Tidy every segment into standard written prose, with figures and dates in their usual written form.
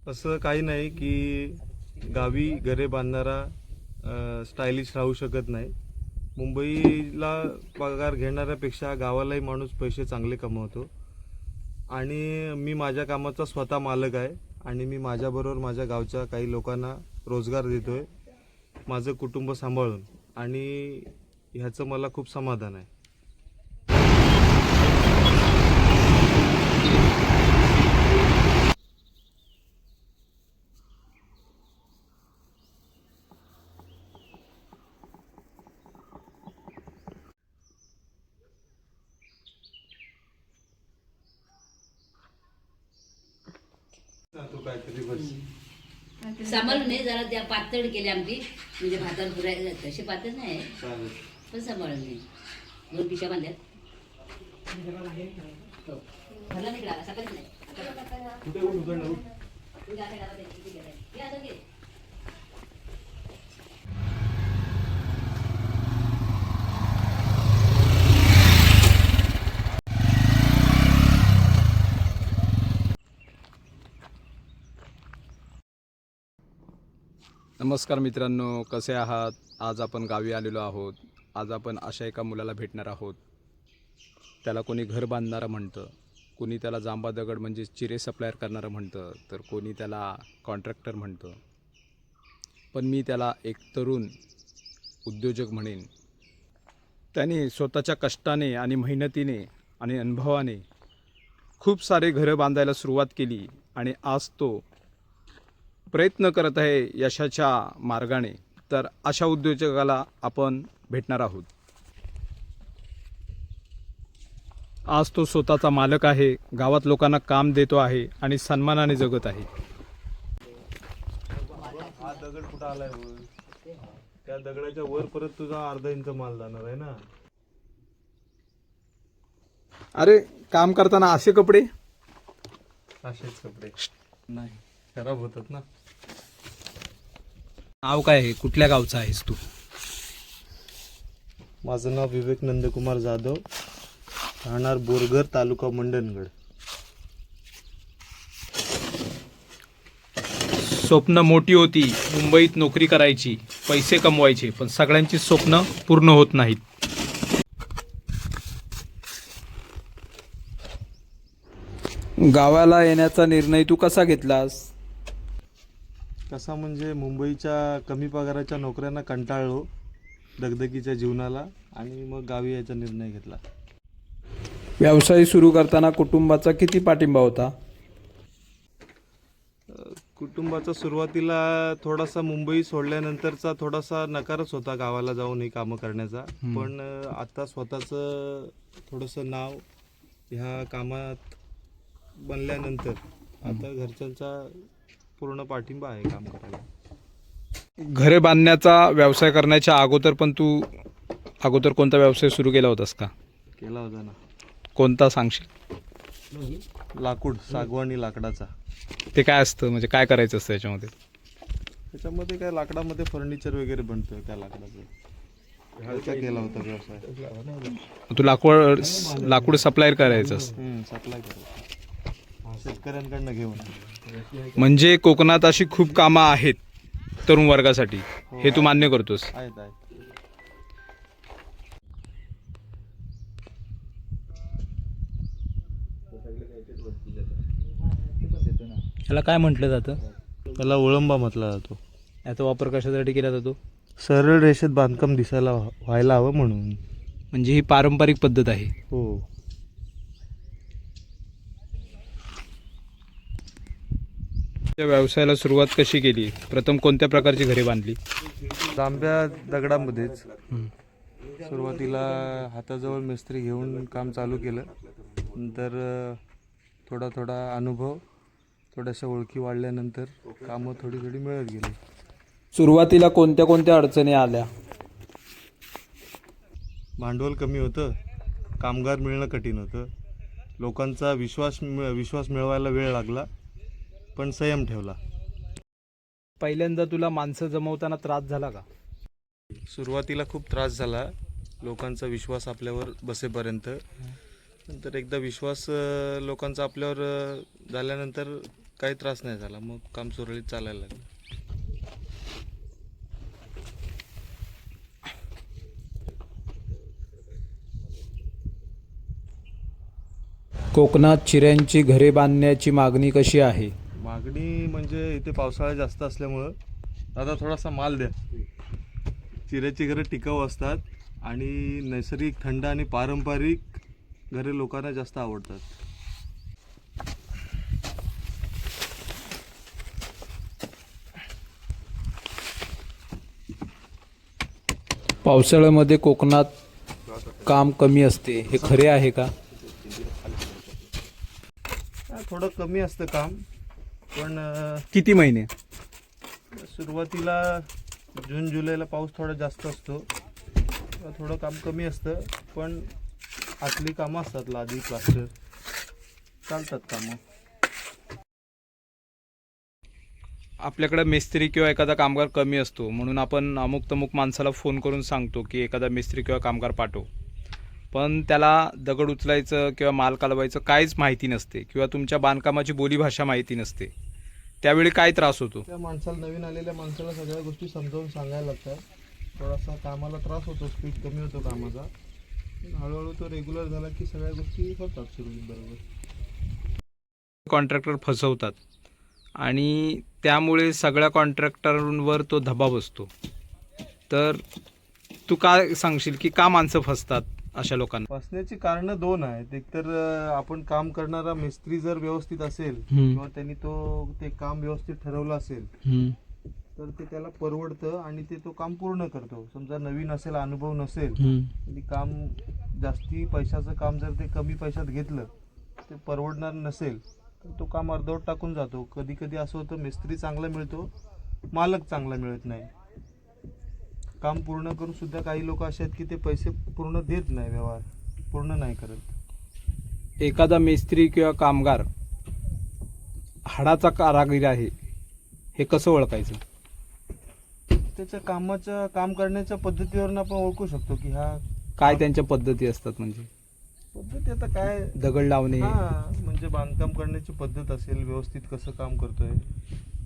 असं काही नाही की गावी घरे बांधणारा स्टायलिश राहू शकत नाही. मुंबईला पगार घेणाऱ्यापेक्षा गावालाही माणूस पैसे चांगले कमवतो. आणि मी माझ्या कामाचा स्वतः मालक आहे आणि मी माझ्याबरोबर माझ्या गावच्या काही लोकांना रोजगार देतोय माझं कुटुंब सांभाळून, आणि ह्याचं मला खूप समाधान आहे. तू काहीतरी बस. सांभाळून नाही जरा त्या पातळ केली आमची, म्हणजे भातावर पुरायला जातं असे पातळ नाही चालेल. पण सांभाळून नाही. 2 पिशा बांधल्यात. हो भरला नाही लागला सकाळीच नाही. कुठे उठ उघड उठ. तू जाते गावात आहे, किती गेलाय. या आता घे. नमस्कार मित्रांनो, कसे आहात? आज आपण गावी आलेलो आहोत. आज आपण अशा एका मुलाला भेटणार आहोत. त्याला कोणी घर बांधणारं म्हणतं, कोणी त्याला जांबा दगड म्हणजे चिरे सप्लायर करणारं म्हणतं, तर कोणी त्याला कॉन्ट्रॅक्टर म्हणतं. पण मी त्याला एक तरुण उद्योजक म्हणेन. त्याने स्वतःच्या कष्टाने आणि मेहनतीने आणि अनुभवाने खूप सारे घरं बांधायला सुरुवात केली आणि आज तो प्रयत्न करत आहे यशाच्या मार्गाने. तर अशा उद्योजकाला आपण भेटणार आहोत. आज तो स्वतःचा मालक आहे, गावात लोकांना काम देतो आहे आणि सन्मानाने जगत आहे. हा दगड कुठं आलाय वर? त्या दगडाच्या वर परत तुझा अर्धा इंच माल जाणार आहे ना. अरे काम करताना असे कपडे असेच कपडे नाही खराब होतात ना. नाव काय आहे? कुठल्या गावचा आहेस तू? माझं नाव विवेक नंदकुमार जाधव, राहणार बोरघर, तालुका मंडणगड. स्वप्न मोठी होती, मुंबईत नोकरी करायची, पैसे कमवायचे, पण सगळ्यांची स्वप्न पूर्ण होत नाहीत. गावाला येण्याचा निर्णय तू कसा घेतलास? कसा म्हणजे मुंबईच्या कमी पगाराच्या नोकऱ्यांना कंटाळलो, दगदगीच्या जीवनाला, आणि मग गावी यायचा निर्णय घेतला. व्यवसाय सुरू करताना कुटुंबाचा किती पाठिंबा होता? कुटुंबाचा सुरुवातीला थोडासा मुंबई सोडल्यानंतरचा थोडासा नकारच होता गावाला जाऊन ही कामं करण्याचा. पण आता स्वतःचं थोडंसं नाव ह्या कामात बनल्यानंतर आता घरच्यांचा पूर्ण पाठिंबा आहे काम करायला. घरे बांधण्याचा व्यवसाय करण्याच्या अगोदर पण तू कोणता व्यवसाय सुरू केला होतास का? केला होता ना. कोणता सांगशील? लाकूड, सागवानी लाकडाचा. ते काय असतं, म्हणजे काय करायचं असतं याच्यामध्ये? त्याच्यामध्ये काय लाकडामध्ये फर्निचर वगैरे बनतं त्या लाकडाचं. ह्याचा केला होता व्यवसाय. तू लाकूड सप्लायर करायचंस. सप्लाय करायचं शेतकऱ्यांकडनं घेऊन. म्हणजे कोकणात अशी खूप कामं आहेत तरुण वर्गासाठी, हे तू मान्य करतोस? आहेत. याला काय म्हटलं जातं? त्याला ओळंबा म्हटला जातो. याचा वापर कशासाठी केला जातो? सरळ रेषेत बांधकाम दिसायला व्हायला हवं म्हणून. म्हणजे ही पारंपरिक पद्धत आहे. हो. त्या व्यवसायाला सुरुवात कशी केली? प्रथम कोणत्या प्रकारची घरे बांधली? तांब्या दगडामध्येच सुरुवातीला हाताजवळ मिस्त्री घेऊन काम चालू केलं. नंतर थोडा अनुभव, थोड्याशा ओळखी वाढल्यानंतर कामं थोडी मिळत गेली. सुरुवातीला कोणत्या अडचणी आल्या? भांडवल कमी होतं, कामगार मिळणं कठीण होतं, लोकांचा विश्वास मिळवायला वेळ लागला, पण संयम ठेवला. पहिल्यांदा तुला माणसं जमवताना त्रास झाला का? सुरुवातीला खूप त्रास झाला, लोकांचा विश्वास आपल्यावर बसेपर्यंत. नंतर एकदा विश्वास लोकांचा आपल्यावर झाल्यानंतर काही त्रास नाही झाला, मग काम सुरळीत चालायला लागलं. कोकणात चिऱ्यांची घरे बांधण्याची मागणी कशी आहे? मागणी म्हणजे इथे पावसाळा जास्त असल्यामुळं आता थोडासा माल द्या. चिऱ्याची घरं टिकाऊ असतात आणि नैसर्गिक थंड आणि पारंपरिक घरे लोकांना जास्त आवडतात. पावसाळ्यामध्ये कोकणात काम कमी असते, हे खरे आहे का? थोडं कमी असतं काम, पण किती महिने? सुरुवातीला जून जुलैला पाऊस थोडा जास्त असतो, थोडं काम कमी असतं, पण आतली कामं असतात, लादी प्लास्टर चालतात कामं. आपल्याकडे मिस्त्री किंवा एखादा कामगार कमी असतो, म्हणून आपण अमुक तमुक माणसाला फोन करून सांगतो की एखादा मिस्त्री किंवा कामगार पाठव, पण त्याला दगड उचलायचं किंवा माल कालवायचं काहीच माहिती नसते किंवा तुमच्या बांधकामाची बोलीभाषा माहिती नसते. त्यावेळी काय त्रास होतो? त्या माणसाला, नवीन आलेल्या माणसाला सगळ्या गोष्टी समजावून सांगायला लागतात. थोडासा कामाला त्रास होतो, स्पीड कमी होतो कामाचा. हळूहळू तो रेग्युलर झाला की सगळ्या गोष्टी होतात सुरळीत बरोबर. कॉन्ट्रॅक्टर फसवतात आणि त्यामुळे सगळ्या कॉन्ट्रॅक्टरवर तो दबाव असतो. तर तू काय सांगशील की का माणसं फसतात अशा लोकांना? फसण्याची कारणं दोन आहेत. एकतर आपण काम करणारा मिस्त्री जर व्यवस्थित असेल किंवा त्यांनी ते काम व्यवस्थित ठरवलं असेल तर ते त्याला परवडतं आणि ते तो काम पूर्ण करतो. समजा नवीन असेल, अनुभव नसेल आणि काम जास्ती पैशाचं काम जर ते कमी पैशात घेतलं, ते परवडणार नसेल तर तो काम अर्धवट टाकून जातो. कधी कधी असं होतं, मिस्त्री चांगला मिळतो, मालक चांगला मिळत नाही. काम पूर्ण करून सुद्धा काही लोक असे आहेत की ते पैसे पूर्ण देत नाही, व्यवहार पूर्ण नाही करत. एखादा मिस्त्री किंवा कामगार हाडाचा कारागीर आहे, हे कसं ओळखायचं? त्याच्या काम करण्याच्या पद्धतीवरून आपण ओळखू शकतो की हा काय त्यांच्या पद्धती असतात? म्हणजे पद्धती आता काय, दगड लावणे, म्हणजे बांधकाम करण्याची पद्धत असेल, व्यवस्थित कसं काम करतोय,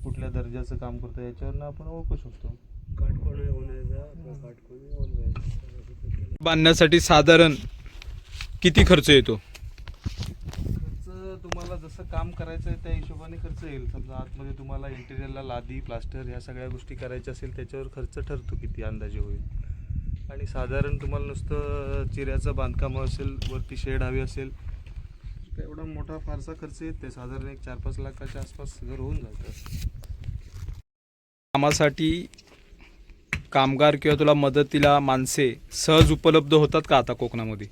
कुठल्या दर्जाचं काम करतोय, याच्यावरून आपण ओळखू शकतो. बांधण्यासाठी साधारण किती खर्च येतो? खर्च तुम्हाला जसं काम करायचं आहे त्या हिशोबाने खर्च येईल. समजा आतमध्ये तुम्हाला इंटेरियरला लादी प्लास्टर ह्या सगळ्या गोष्टी करायच्या असेल, त्याच्यावर खर्च ठरतो किती अंदाजे होईल. आणि साधारण तुम्हाला नुसतं चिऱ्याचं बांधकाम असेल, वरती शेड हवी असेल, तर एवढा मोठा फारसा खर्च येत नाही. साधारण एक 4-5 लाखाच्या आसपास घर होऊन जातं. कामासाठी कामगार किंवा तुला मदतीला माणसे सहज उपलब्ध होतात का आता कोकणामध्ये?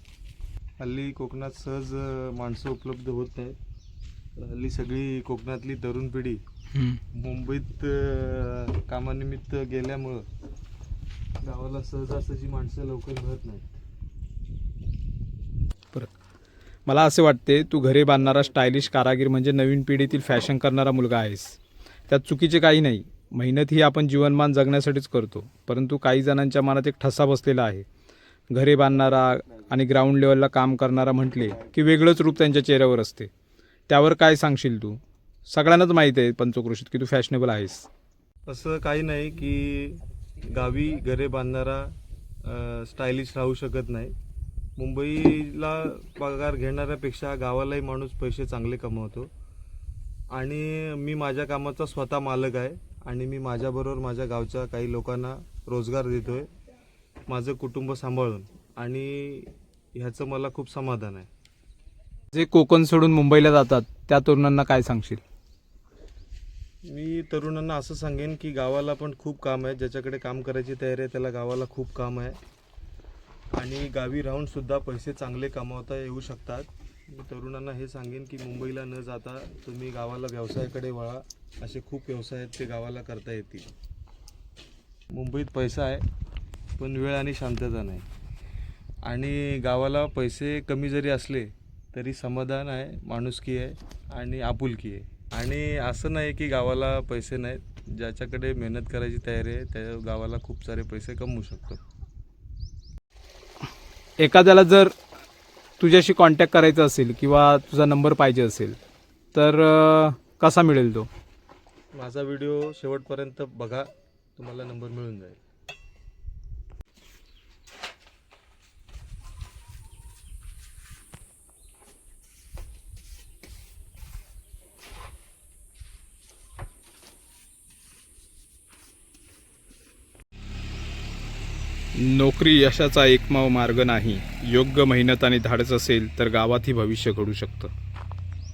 हल्ली कोकणात सहज माणसं उपलब्ध होत नाहीत. हल्ली सगळी कोकणातली तरुण पिढी मुंबईत कामानिमित्त गेल्यामुळं गावाला सहजासहजी माणसं लवकर मिळत नाहीत. मला असे वाटते, तू घरे बांधणारा स्टायलिश कारागीर म्हणजे नवीन पिढीतील फॅशन करणारा मुलगा आहेस. त्यात चुकीचे काही नाही. मेहनत ही आपण जीवनमान जगण्यासाठीच करतो, परंतु काही जणांच्या मनात एक ठसा बसलेला आहे. घरे बांधणारा आणि ग्राउंड लेवलला काम करणारा म्हटले की वेगळंच रूप त्यांच्या चेहऱ्यावर असते. त्यावर काय सांगशील तू? सगळ्यांनाच माहीत आहे पंचक्रोशीत की तू फॅशनेबल आहेस. असं काही नाही की गावी घरे बांधणारा स्टायलिश राहू शकत नाही. मुंबईला पगार घेणाऱ्यापेक्षा गावालाही माणूस पैसे चांगले कमवतो. आणि मी माझ्या कामाचा स्वतः मालक आहे आणि मी माझ्याबरोबर माझ्या गावच्या काही लोकांना रोजगार देतोय, माझं कुटुंब सांभाळून, आणि ह्याचं मला खूप समाधान आहे. जे कोकण सोडून मुंबईला जातात त्या तरुणांना काय सांगशील? मी तरुणांना असं सांगेन की गावाला पण खूप काम आहे. ज्याच्याकडे काम करायची तयारी आहे त्याला गावाला खूप काम आहे आणि गावी राहून सुद्धा पैसे चांगले कमावता येऊ शकतात. मी तरुणांना हे सांगेन की मुंबईला न जाता तुम्ही गावाला व्यवसायाकडे वळा. असे खूप व्यवसाय आहेत ते गावाला करता येतील. मुंबईत पैसा आहे पण वेळ आणि शांतता नाही. आणि गावाला पैसे कमी जरी असले तरी समाधान आहे, माणुसकी आहे आणि आपुलकी आहे. आणि असं नाही की गावाला पैसे नाहीत. ज्याच्याकडे मेहनत करायची तयारी आहे त्या गावाला खूप सारे पैसे कमवू शकतो. एखाद्याला जर तुझ्याशी कॉन्टॅक्ट करायचं असेल किंवा तुझा नंबर पाहिजे असेल तर कसा मिळेल तो? माझा व्हिडिओ शेवटपर्यंत बघा, तुम्हाला नंबर मिळून जाईल. नोकरी यशाचा एकमेव मार्ग नाही. योग्य मेहनत आणि धाडस असेल तर गावातही भविष्य घडू शकतं.